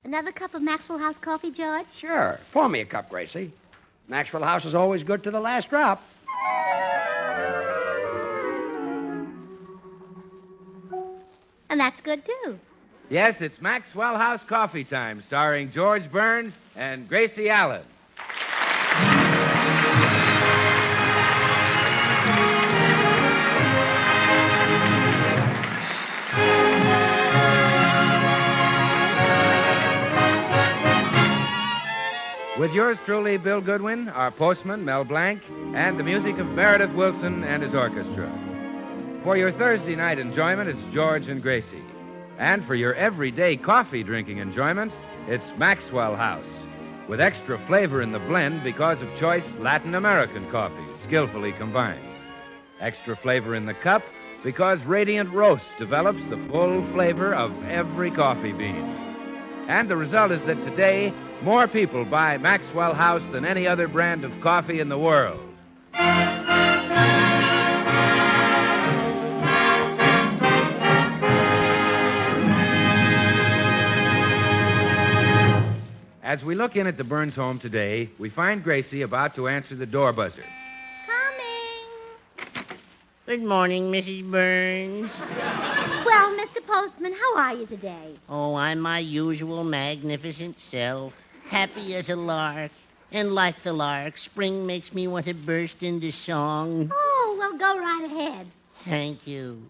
Another cup of Maxwell House coffee, George? Sure. Pour me a cup, Gracie. Maxwell House is always good to the last drop. And that's good, too. Yes, it's Maxwell House Coffee Time, starring George Burns and Gracie Allen. With yours truly, Bill Goodwin, our postman, Mel Blanc, and the music of Meredith Wilson and his orchestra. For your Thursday night enjoyment, it's George and Gracie. And for your everyday coffee drinking enjoyment, it's Maxwell House, with extra flavor in the blend because of choice Latin American coffees, skillfully combined. Extra flavor in the cup because Radiant Roast develops the full flavor of every coffee bean. And the result is that today, more people buy Maxwell House than any other brand of coffee in the world. As we look in at the Burns home today, we find Gracie about to answer the door buzzer. Coming. Good morning, Mrs. Burns. Well, Mr. Postman, how are you today? Oh, I'm my usual magnificent self, happy as a lark. And like the lark, spring makes me want to burst into song. Oh, well, go right ahead. Thank you.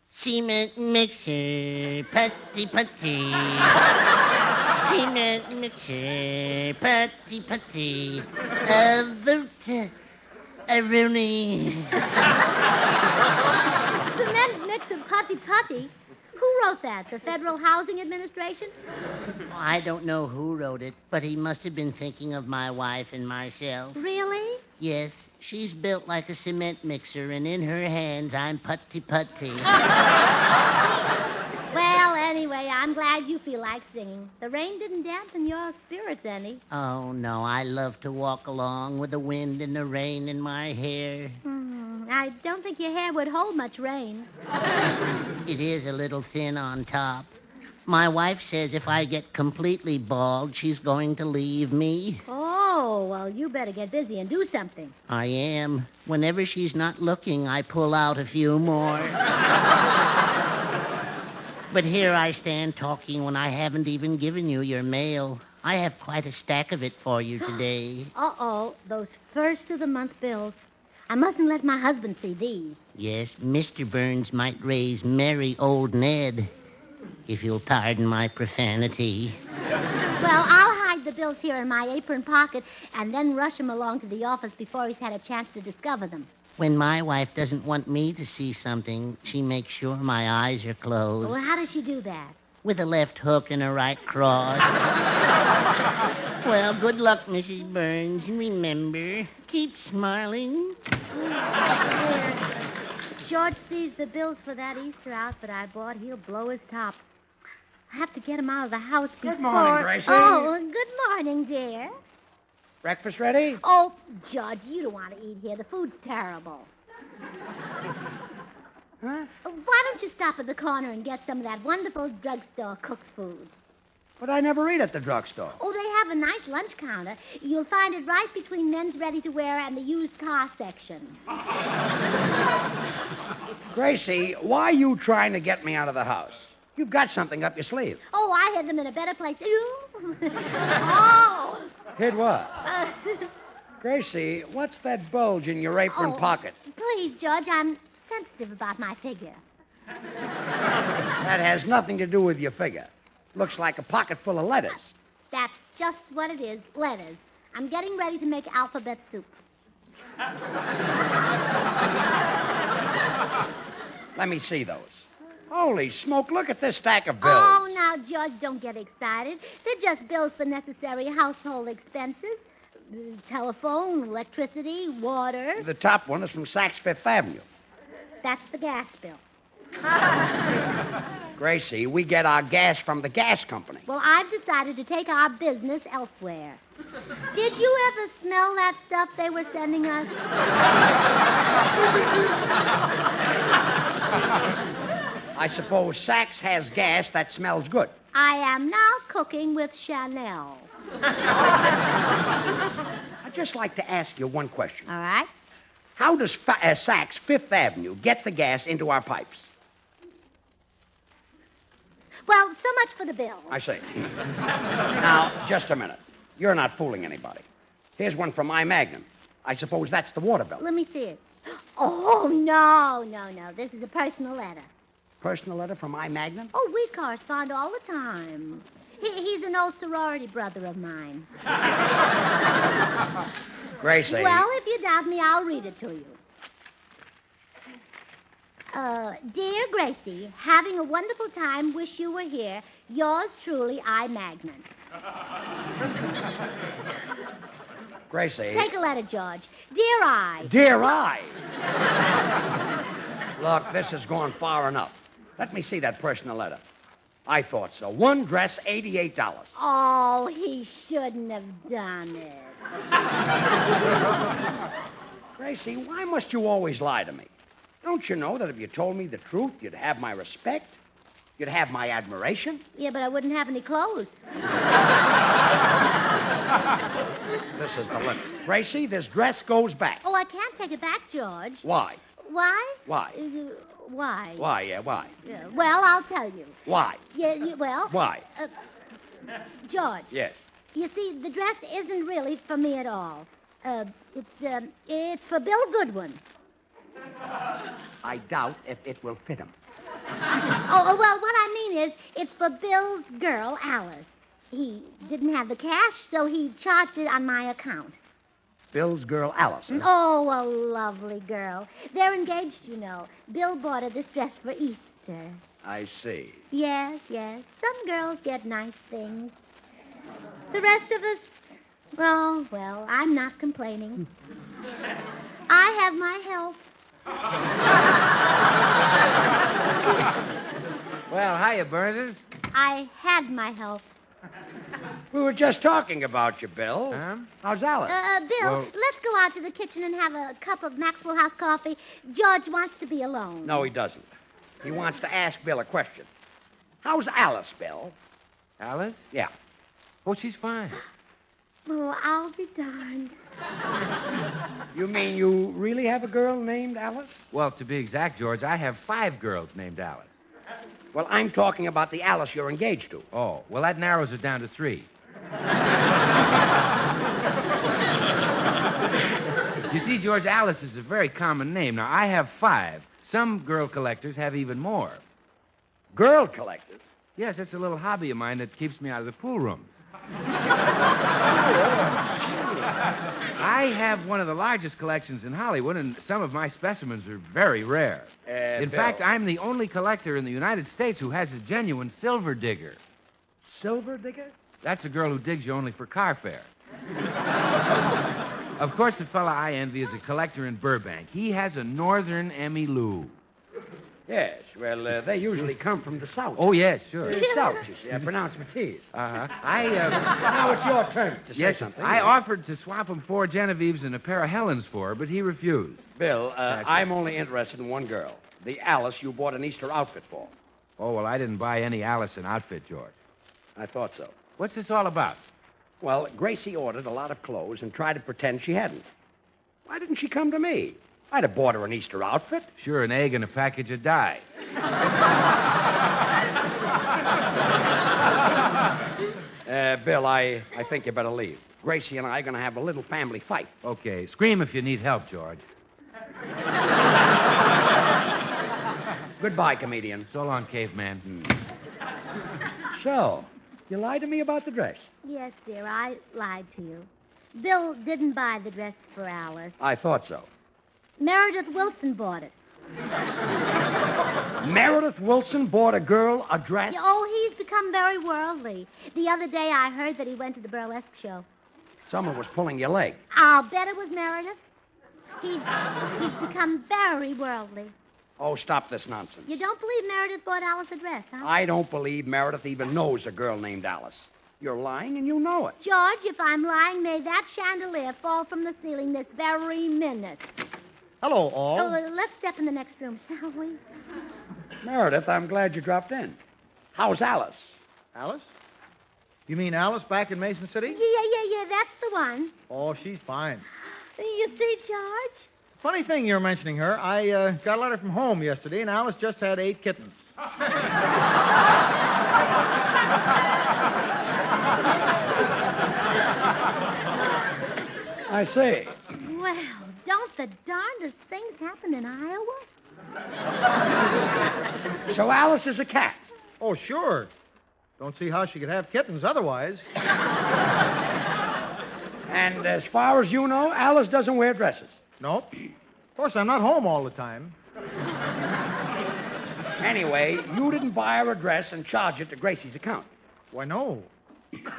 Cement mixer, putty putty. Cement mixer, putty putty. A Rooney. Cement mixer putty putty? Who wrote that? The Federal Housing Administration? I don't know who wrote it, but he must have been thinking of my wife and myself. Really? Yes, she's built like a cement mixer, and in her hands, I'm putty-putty. Well, anyway, I'm glad you feel like singing. The rain didn't dampen your spirits any. Oh, no, I love to walk along with the wind and the rain in my hair. I don't think your hair would hold much rain. It is a little thin on top. My wife says if I get completely bald, she's going to leave me. Oh, well, you better get busy and do something. I am. Whenever she's not looking, I pull out a few more. But here I stand talking when I haven't even given you your mail. I have quite a stack of it for you today. Uh-oh, those first-of-the-month bills. I mustn't let my husband see these. Yes, Mr. Burns might raise merry old Ned, if you'll pardon my profanity. Well, I'll hide the bills here in my apron pocket and then rush him along to the office before he's had a chance to discover them. When my wife doesn't want me to see something, she makes sure my eyes are closed. Well, how does she do that? With a left hook and a right cross. Well, good luck, Mrs. Burns. Remember, keep smiling. There. George sees the bills for that Easter outfit I bought. He'll blow his top. I have to get him out of the house before... Good morning, Gracie. Oh, good morning, dear. Breakfast ready? Oh, George, you don't want to eat here. The food's terrible. Huh? Why don't you stop at the corner and get some of that wonderful drugstore cooked food? But I never eat at the drugstore. Oh, they have a nice lunch counter. You'll find it right between men's ready-to-wear and the used car section. Gracie, why are you trying to get me out of the house? You've got something up your sleeve. Oh, I hid them in a better place. Oh! Hid what? Gracie, what's that bulge in your apron pocket? Please, George, I'm sensitive about my figure. That has nothing to do with your figure. Looks like a pocket full of letters. That's just what it is, letters. I'm getting ready to make alphabet soup. Let me see those. Holy smoke, look at this stack of bills. Oh, now, George, don't get excited. They're just bills for necessary household expenses. Telephone, electricity, water. The top one is from Saks Fifth Avenue. That's the gas bill. Gracie, we get our gas from the gas company. Well, I've decided to take our business elsewhere. Did you ever smell that stuff they were sending us? I suppose Saks has gas that smells good. I am now cooking with Chanel. I'd just like to ask you one question. All right? How does Saks Fifth Avenue get the gas into our pipes? Well, so much for the bill. I see. Now, just a minute. You're not fooling anybody. Here's one from my Magnum. I suppose that's the water bill. Let me see it. Oh, no. This is a personal letter. Personal letter from my Magnum? Oh, we correspond all the time. He's an old sorority brother of mine. Gracie. Well, if you doubt me, I'll read it to you. Dear Gracie, having a wonderful time. Wish you were here. Yours truly, I. Magnan. Gracie. Take a letter, George. Dear I. Dear I. Look, this has gone far enough. Let me see that personal letter. I thought so. One dress, $88. Oh, he shouldn't have done it. Gracie, why must you always lie to me? Don't you know that if you told me the truth, you'd have my respect? You'd have my admiration? Yeah, but I wouldn't have any clothes. This is the limit. Gracie, this dress goes back. Oh, I can't take it back, George. Why? Why? Why? Why? Why, yeah, why? Well, I'll tell you. Why? Well... Why? George. Yes. You see, the dress isn't really for me at all. It's for Bill Goodwin. I doubt if it will fit him. Well, what I mean is, it's for Bill's girl, Alice. He didn't have the cash, so he charged it on my account. Bill's girl, Alice. Huh? Oh, a lovely girl. They're engaged, you know. Bill bought her this dress for Easter. I see. Yes. Some girls get nice things. The rest of us, well, I'm not complaining. I have my health. Well, hiya, Berners. I had my health. We were just talking about you, Bill. Huh? How's Alice? Bill, Well- let's go out to the kitchen and have a cup of Maxwell House coffee. George wants to be alone. No, he doesn't. He wants to ask Bill a question. How's Alice, Bill? Alice? Yeah. Oh, she's fine. Oh, I'll be darned. You mean you really have a girl named Alice? Well, to be exact, George, I have 5 girls named Alice. Well, I'm talking about the Alice you're engaged to. Oh, well, that narrows it down to 3. You see, George, Alice is a very common name. Now, I have 5. Some girl collectors have even more. Girl collector? Yes, it's a little hobby of mine that keeps me out of the pool room. I have one of the largest collections in Hollywood, and some of my specimens are very rare. In Bill. fact, I'm the only collector in the United States who has a genuine silver digger. Silver digger? That's a girl who digs you only for car fare. Of course, the fella I envy is a collector in Burbank. He has a Northern Emmy Lou. Yes. Well, they usually come from the South. Oh, yes, sure. South, you see. I pronounce my T's. Uh-huh. Now it's your turn to say Yes, something. I offered to swap him 4 Genevieves and a pair of Helens for her, but he refused. Bill, That's I'm only interested in one girl. The Alice you bought an Easter outfit for. Oh, well, I didn't buy any Allison outfit, George. I thought so. What's this all about? Well, Gracie ordered a lot of clothes and tried to pretend she hadn't. Why didn't she come to me? I'd have bought her an Easter outfit. Sure, an egg and a package of dye. Bill, I think you better leave. Gracie and I are going to have a little family fight. Okay, scream if you need help, George. Goodbye, comedian. So long, caveman. So, you lied to me about the dress. Yes, dear, I lied to you. Bill didn't buy the dress for Alice. I thought so. Meredith Wilson bought it. Meredith Wilson bought a girl a dress? Oh, he's become very worldly. The other day I heard that he went to the burlesque show. Someone was pulling your leg. I'll bet it was Meredith. He's become very worldly. Oh, stop this nonsense. You don't believe Meredith bought Alice a dress, huh? I don't believe Meredith even knows a girl named Alice. You're lying and you know it. George, if I'm lying, may that chandelier fall from the ceiling this very minute. Hello, all. Oh, let's step in the next room, shall we? Meredith, I'm glad you dropped in. How's Alice? Alice? You mean Alice back in Mason City? Yeah, that's the one. Oh, she's fine. You see, George? Funny thing you're mentioning her. I got a letter from home yesterday, and Alice just had 8 kittens. I see. Well, don't the darndest things happen in Iowa? So Alice is a cat. Oh, sure. Don't see how she could have kittens otherwise. And as far as you know, Alice doesn't wear dresses. Nope. Of course, I'm not home all the time. Anyway, you didn't buy her a dress and charge it to Gracie's account. Why, no.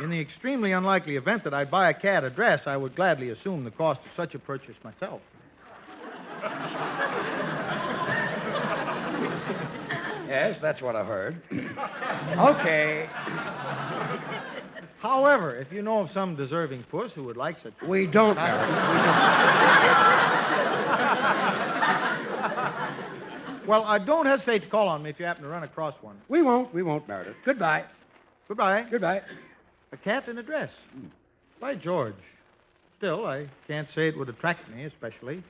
In the extremely unlikely event that I'd buy a cat a dress, I would gladly assume the cost of such a purchase myself. Yes, that's what I heard. Okay. However, if you know of some deserving puss who would like such... We don't, Meredith. Well, don't hesitate to call on me if you happen to run across one. We won't, Meredith. Goodbye. Goodbye. Goodbye. A cat in a dress. By George. Still, I can't say it would attract me, especially.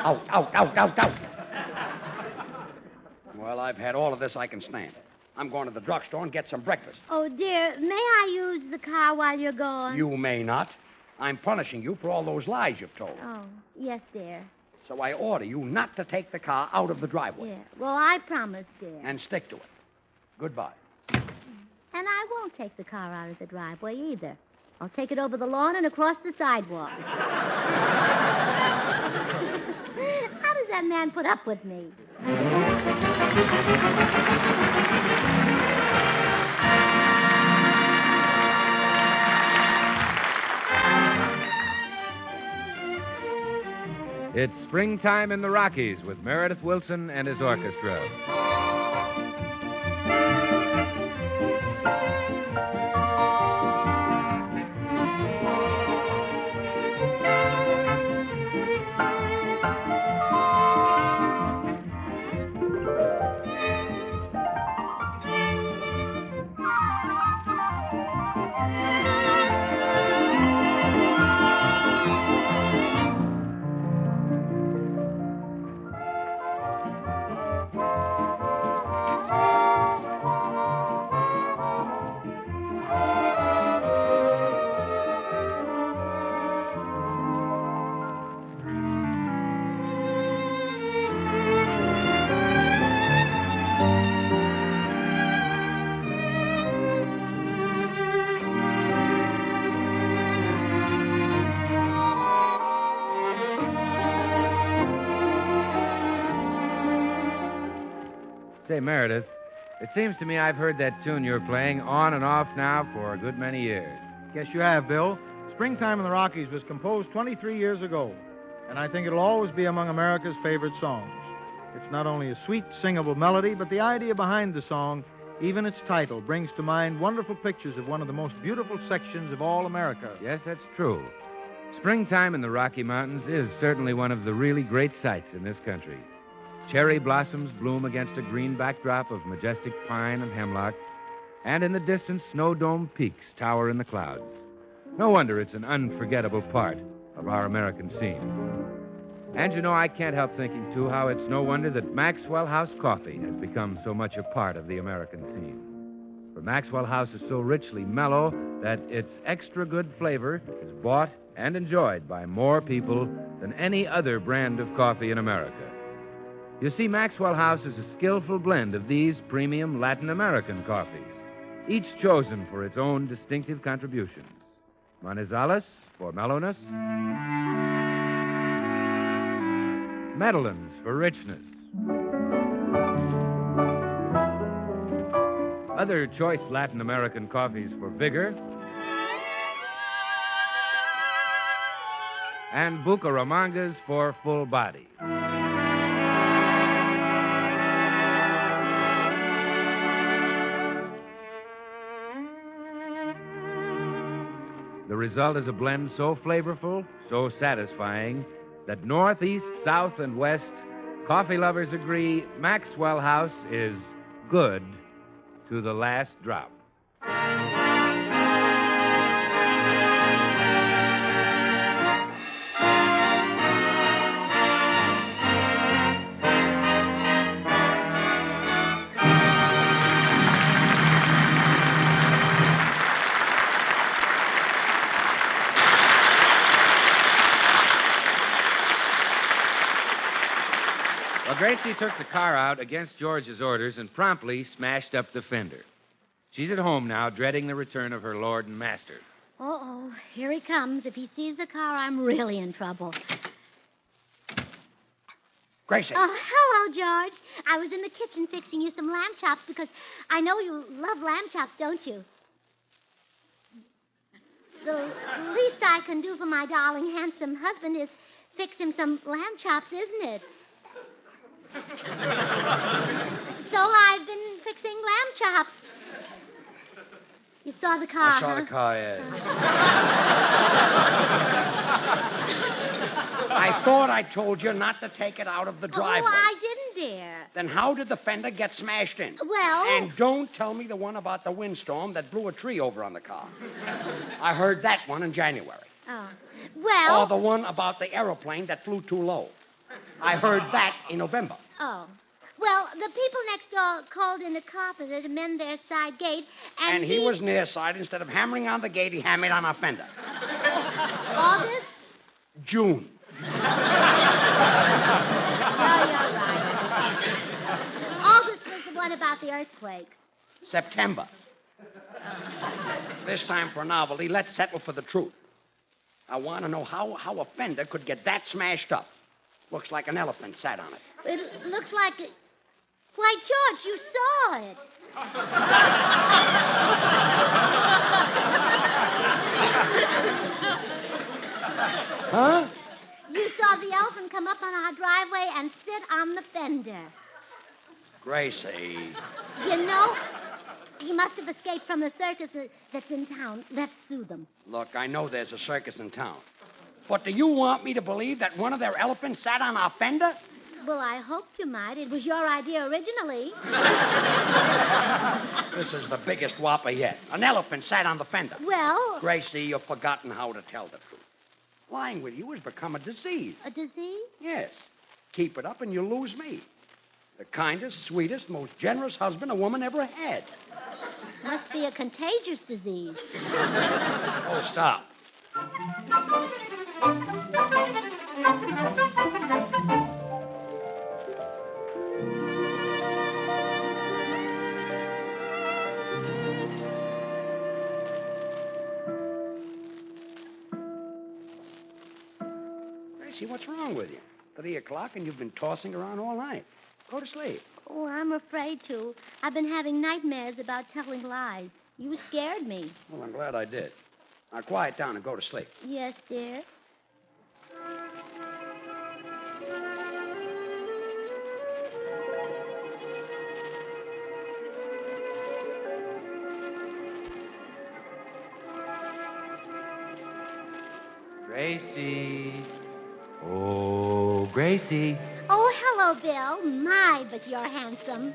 Out. Well, I've had all of this I can stand. I'm going to the drugstore and get some breakfast. Oh, dear, may I use the car while you're gone? You may not. I'm punishing you for all those lies you've told. Oh, yes, dear. So I order you not to take the car out of the driveway. Yeah, well, I promise, dear. And stick to it. Goodbye. And I won't take the car out of the driveway either. I'll take it over the lawn and across the sidewalk. How does that man put up with me? It's springtime in the Rockies with Meredith Wilson and his orchestra. Say, Meredith, it seems to me I've heard that tune you're playing on and off now for a good many years. Guess you have, Bill. Springtime in the Rockies was composed 23 years ago, and I think it'll always be among America's favorite songs. It's not only a sweet, singable melody, but the idea behind the song, even its title, brings to mind wonderful pictures of one of the most beautiful sections of all America. Yes, that's true. Springtime in the Rocky Mountains is certainly one of the really great sights in this country. Cherry blossoms bloom against a green backdrop of majestic pine and hemlock, and in the distance, snow-domed peaks tower in the clouds. No wonder it's an unforgettable part of our American scene. And you know, I can't help thinking, too, how it's no wonder that Maxwell House coffee has become so much a part of the American scene. For Maxwell House is so richly mellow that its extra good flavor is bought and enjoyed by more people than any other brand of coffee in America. You see, Maxwell House is a skillful blend of these premium Latin American coffees, each chosen for its own distinctive contributions. Manizales for mellowness, Medellins for richness, other choice Latin American coffees for vigor, and Bucaramangas for full body. The result is a blend so flavorful, so satisfying, that north, east, south, and west Coffee lovers agree Maxwell House is good to the last drop. Well, Gracie took the car out against George's orders and promptly smashed up the fender. She's at home now, dreading the return of her lord and master. Uh-oh, here he comes. If he sees the car, I'm really in trouble. Gracie. Oh, hello, George. I was in the kitchen fixing you some lamb chops because I know you love lamb chops, don't you? The least I can do for my darling, handsome husband is fix him some lamb chops, isn't it? So I've been fixing lamb chops. You saw the car, I saw huh? the car, yeah. I thought I told you not to take it out of the driveway. Oh, I didn't dare. Then how did the fender get smashed in? Well... And don't tell me the one about the windstorm that blew a tree over on the car. I heard that one in January. Oh. Well... Or the one about the aeroplane that flew too low. I heard that in November. Oh. Well, the people next door called in a carpenter to mend their side gate, And he was near side. Instead of hammering on the gate, he hammered on our fender. August? June. No, you're right. August was the one about the earthquakes. September. This time for a novelty, let's settle for the truth. I want to know how a fender could get that smashed up. Looks like an elephant sat on it. It looks like... Why, George, you saw it. Huh? You saw the elephant come up on our driveway and sit on the fender. Gracie. You know, he must have escaped from the circus that's in town. Let's sue them. Look, I know there's a circus in town. But do you want me to believe that one of their elephants sat on our fender? Well, I hoped you might. It was your idea originally. This is the biggest whopper yet. An elephant sat on the fender. Well... Gracie, you've forgotten how to tell the truth. Lying with you has become a disease. A disease? Yes. Keep it up and you'll lose me. The kindest, sweetest, most generous husband a woman ever had. Must be a contagious disease. Oh, stop. Gracie, what's wrong with you? 3 o'clock and you've been tossing around all night. Go to sleep. Oh, I'm afraid to. I've been having nightmares about telling lies. You scared me. Well, I'm glad I did. Now, quiet down and go to sleep. Yes, dear. Gracie. Oh, Gracie. Oh, hello, Bill. My, but you're handsome.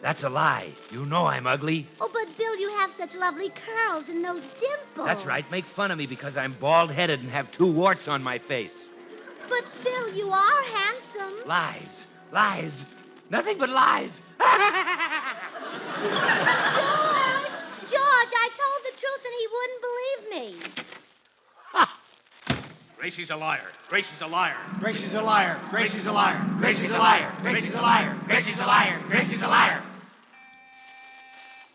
That's a lie. You know I'm ugly. Oh, but Bill, you have such lovely curls and those dimples. That's right. Make fun of me because I'm bald-headed and have 2 warts on my face. But, Bill, you are handsome. Lies. Lies. Nothing but lies. George, I told the truth and he wouldn't believe me. Gracie's a liar. Gracie's a liar. Gracie's a liar. Gracie's a liar. Gracie's a liar. Gracie's a liar. Gracie's a liar. Gracie's a liar.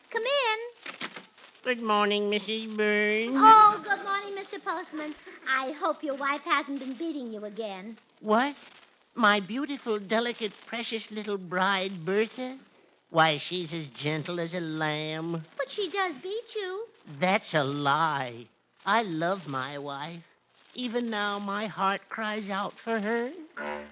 Come in. Good morning, Mrs. Burns. Oh, good morning, Mr. Postman. I hope your wife hasn't been beating you again. What? My beautiful, delicate, precious little bride, Bertha? Why, she's as gentle as a lamb. But she does beat you. That's a lie. I love my wife. Even now, my heart cries out for her. But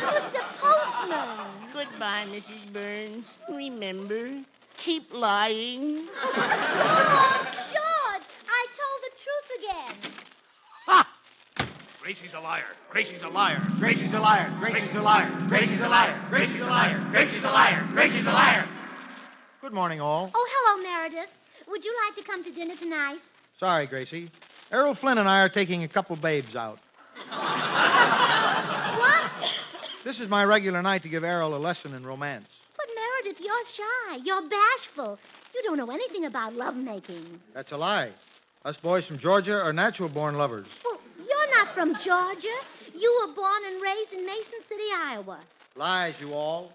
Mr. Postman. Goodbye, lying. George, I told the truth again. Ha! Gracie's a liar. Gracie's a liar. Gracie's a liar. Gracie's a liar. Gracie's a liar. Gracie's a liar. Gracie's a liar. Gracie's a liar. Good morning, all. Oh, hello, Meredith. Would you like to come to dinner tonight? Sorry, Gracie. Errol Flynn and I are taking a couple babes out. What? This is my regular night to give Errol a lesson in romance. But, Meredith, you're shy. You're bashful. You don't know anything about lovemaking. That's a lie. Us boys from Georgia are natural-born lovers. Well, you're not from Georgia. You were born and raised in Mason City, Iowa. Lies, you all.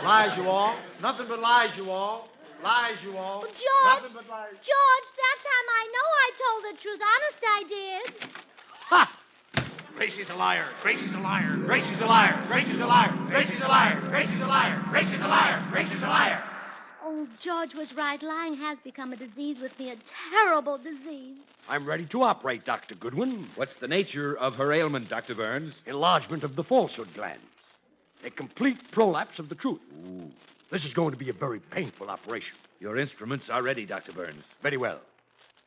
Lies, you all. Nothing but lies, you all. Lies, you all. Well, George, Nothing but lies. George, that time I know I told the truth. Honest, I did. Ha! Gracie's a liar. Gracie's a liar. Gracie's a liar. Gracie's a liar. Gracie's a liar. Gracie's a liar. Gracie's a liar. Gracie's a liar. Oh, George was right. Lying has become a disease with me, a terrible disease. I'm ready to operate, Dr. Goodwin. What's the nature of her ailment, Dr. Burns? Enlargement of the falsehood gland. A complete prolapse of the truth. Ooh. This is going to be a very painful operation. Your instruments are ready, Dr. Burns. Very well.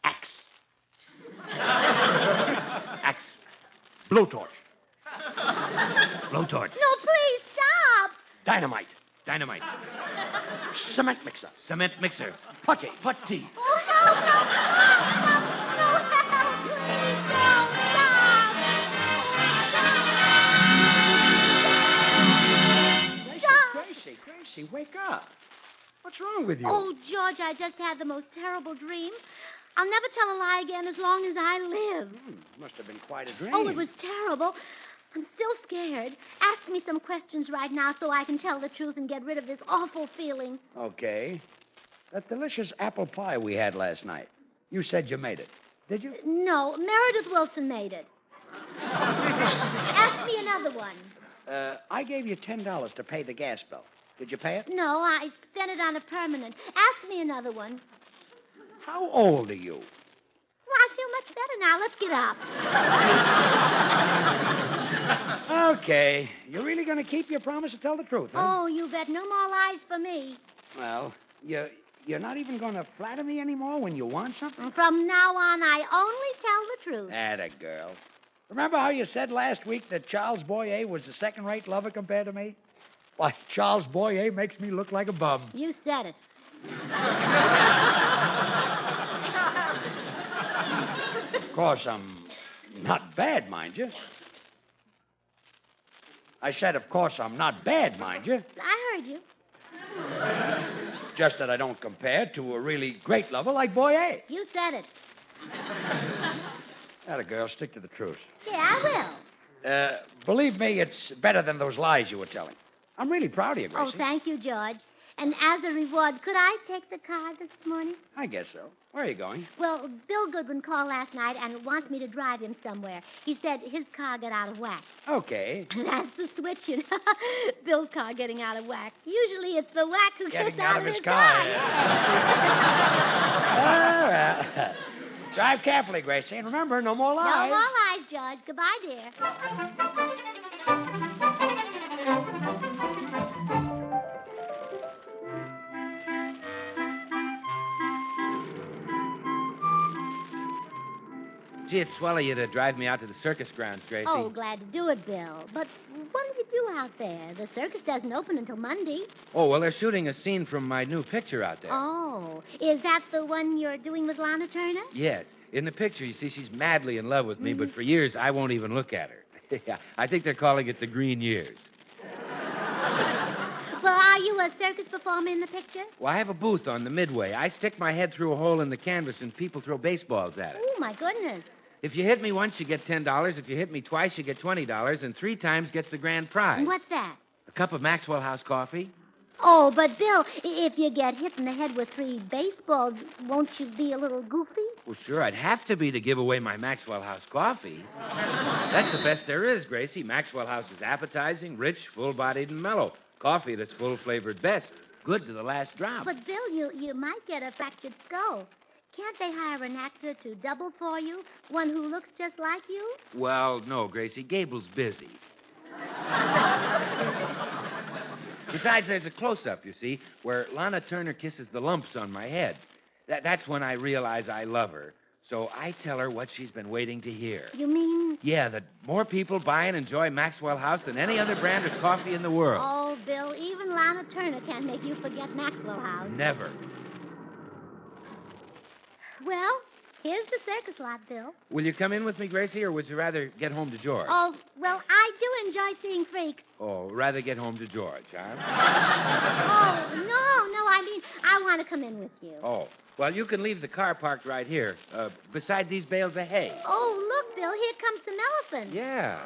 Axe. Axe. Blowtorch. Blowtorch. No, please, stop. Dynamite. Dynamite. Cement mixer. Cement mixer. Putty. Putty. Oh, help, help, help. No, help, please, no, stop. Gracie, wake up. What's wrong with you? Oh, George, I just had the most terrible dream. I'll never tell a lie again as long as I live. Must have been quite a dream. Oh, it was terrible. I'm still scared. Ask me some questions right now so I can tell the truth and get rid of this awful feeling. Okay. That delicious apple pie we had last night. You said you made it. Did you? No, Meredith Wilson made it. Ask me another one. I gave you $10 to pay the gas bill. Did you pay it? No, I spent it on a permanent. Ask me another one. How old are you? Well, I feel much better now. Let's get up. Okay. You're really going to keep your promise to tell the truth, huh? Oh, you bet no more lies for me. Well, you're not even going to flatter me anymore when you want something? From now on, I only tell the truth. Atta girl. Remember how you said last week that Charles Boyer was a second-rate lover compared to me? Why, Charles Boyer makes me look like a bum. You said it. Of course, I'm not bad, mind you. I said, of course, I'm not bad, mind you. I heard you. Just that I don't compare to a really great lover like Boyer. You said it. Atta girl, stick to the truth. Yeah, I will. Believe me, it's better than those lies you were telling. I'm really proud of you, Gracie. Oh, thank you, George. And as a reward, could I take the car this morning? I guess so. Where are you going? Well, Bill Goodwin called last night and wants me to drive him somewhere. He said his car got out of whack. Okay. That's the switch, you know. Bill's car getting out of whack. Usually it's the whack who Getting gets out of his his car. Yeah. All right. Drive carefully, Gracie. And remember, no more No lies. more lies, George. Goodbye, dear. Gee, it'd swell of you to drive me out to the circus grounds, Gracie. Oh, glad to do it, Bill. But what did you do out there? The circus doesn't open until Monday. Oh, well, they're shooting a scene from my new picture out there. Oh, is that the one you're doing with Lana Turner? Yes. In the picture, you see, she's madly in love with me, but for years, I won't even look at her. Yeah, I think they're calling it the Green Years. Well, are you a circus performer in the picture? Well, I have a booth on the Midway. I stick my head through a hole in the canvas, and people throw baseballs at it. Oh, my goodness. If you hit me once, you get $10. If you hit me twice, you get $20, and 3 times gets the grand prize. What's that? A cup of Maxwell House coffee. Oh, but Bill, if you get hit in the head with 3 baseballs, won't you be a little goofy? Well, sure, I'd have to be to give away my Maxwell House coffee. That's the best there is, Gracie. Maxwell House is appetizing, rich, full-bodied, and mellow. Coffee that's full-flavored best. Good to the last drop. But, Bill, you might get a fractured skull. Can't they hire an actor to double for you? One who looks just like you? Well, no, Gracie. Gable's busy. Besides, there's a close-up, you see, where Lana Turner kisses the lumps on my head. That's when I realize I love her. So I tell her what she's been waiting to hear. You mean? Yeah, that more people buy and enjoy Maxwell House than any other brand of coffee in the world. Oh, Bill, even Lana Turner can't make you forget Maxwell House. Never. Well, here's the circus lot, Bill. Will you come in with me, Gracie, or would you rather get home to George? Oh, well, I do enjoy seeing freaks. Oh, rather get home to George, huh? Oh, no, I mean, I want to come in with you. Oh, well, you can leave the car parked right here, beside these bales of hay. Oh, look, Bill, here comes some elephants. Yeah.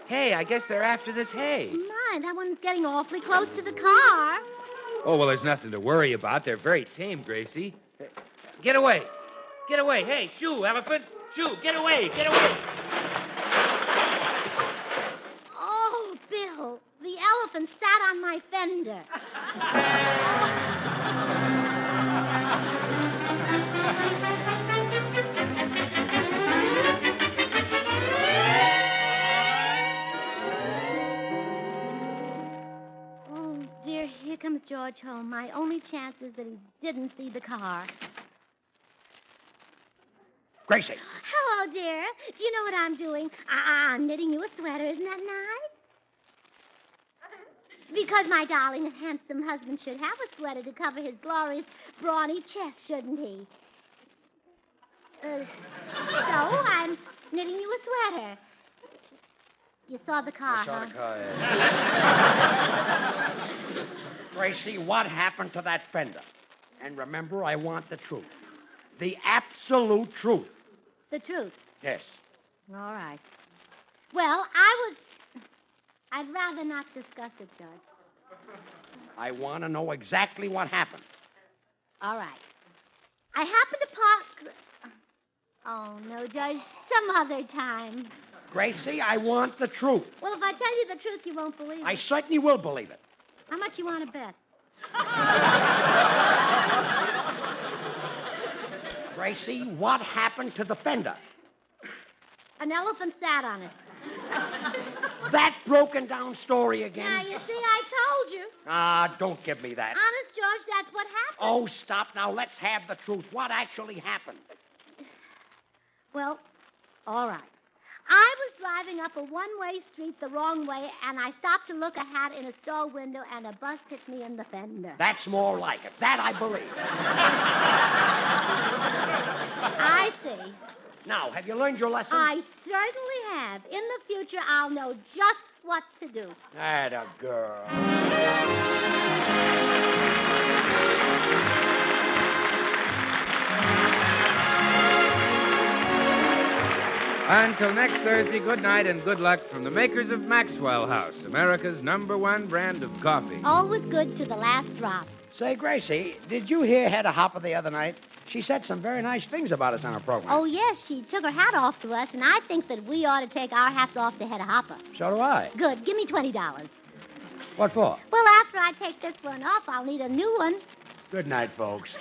Hey, I guess they're after this hay. My, that one's getting awfully close to the car. Oh, well, there's nothing to worry about. They're very tame, Gracie. Get away. Get away. Hey, shoo, elephant. Shoo, get away. Get away. Oh, Bill, the elephant sat on my fender. Oh, dear, here comes George home. My only chance is that he didn't see the car. Gracie. Hello, dear. Do you know what I'm doing? I'm knitting you a sweater. Isn't that nice? Because my darling and handsome husband should have a sweater to cover his glorious, brawny chest, shouldn't he? So I'm knitting you a sweater. You saw the car, I saw huh? the car, yeah. Gracie, what happened to that fender? And remember, I want the truth. The absolute truth. The truth. Yes. All right. Well, I'd rather not discuss it, Judge. I want to know exactly what happened. All right. I happened to park... Oh, no, Judge, some other time. Gracie, I want the truth. Well, if I tell you the truth, you won't believe it. I certainly will believe it. How much you want to bet? Gracie, what happened to the fender? An elephant sat on it. That broken down story again? Now, you see, I told you. Ah, don't give me that. Honest, George, that's what happened. Oh, stop now. Let's have the truth. What actually happened? Well, all right. I was driving up a one-way street the wrong way, and I stopped to look a hat in a store window, and a bus hit me in the fender. That's more like it. That I believe. I see. Now, have you learned your lesson? I certainly have. In the future, I'll know just what to do. Atta girl. Until next Thursday, good night and good luck from the makers of Maxwell House, America's #1 brand of coffee. Always good to the last drop. Say, Gracie, did you hear Hedda Hopper the other night? She said some very nice things about us on her program. Oh, yes, she took her hat off to us, and I think that we ought to take our hats off to Hedda Hopper. So do I. Good. Give me $20. What for? Well, after I take this one off, I'll need a new one. Good night, folks.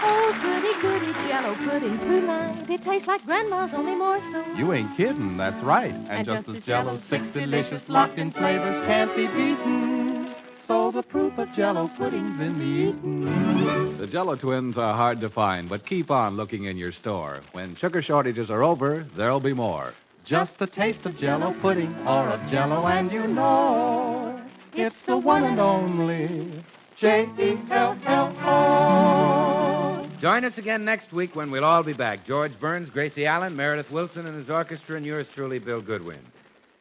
Oh, goody, goody, Jello pudding tonight. It tastes like Grandma's, only more so. You ain't kidding, that's right. And just as Jello's 6 delicious locked-in flavors can't be beaten, so the proof of Jello pudding's in the eating. The Jello twins are hard to find, but keep on looking in your store. When sugar shortages are over, there'll be more. Just a taste of Jello pudding or of Jello, and you know it's the one and only Jello. Join us again next week when we'll all be back. George Burns, Gracie Allen, Meredith Wilson and his orchestra, and yours truly, Bill Goodwin.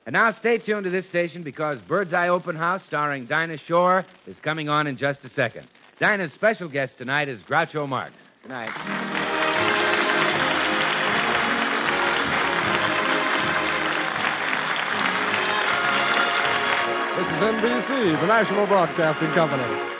And now stay tuned to this station because Bird's Eye Open House, starring Dinah Shore, is coming on in just a second. Dinah's special guest tonight is Groucho Marx. Good night. This is NBC, the National Broadcasting Company.